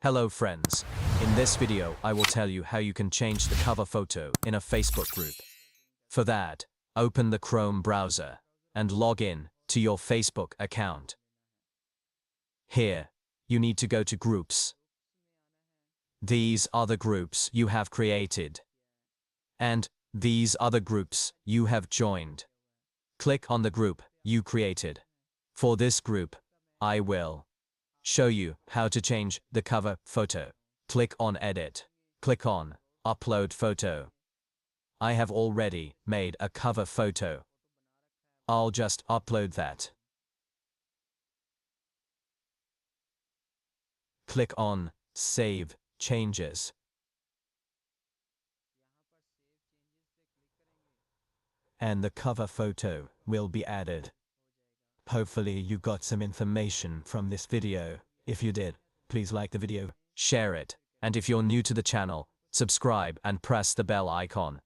Hello friends. In this video, I will tell you how you can change the cover photo in a Facebook group. For that, open the Chrome browser and log in to your Facebook account. Here, you need to go to Groups. These are the groups you have created. And these are the groups you have joined. Click on the group you created. For this group, I will show you how to change the cover photo. Click on Edit. Click on Upload Photo. I have already made a cover photo. I'll just upload that. Click on Save Changes. And the cover photo will be added. Hopefully you got some information from this video. If you did, please like the video, share it, and if you're new to the channel, subscribe and press the bell icon.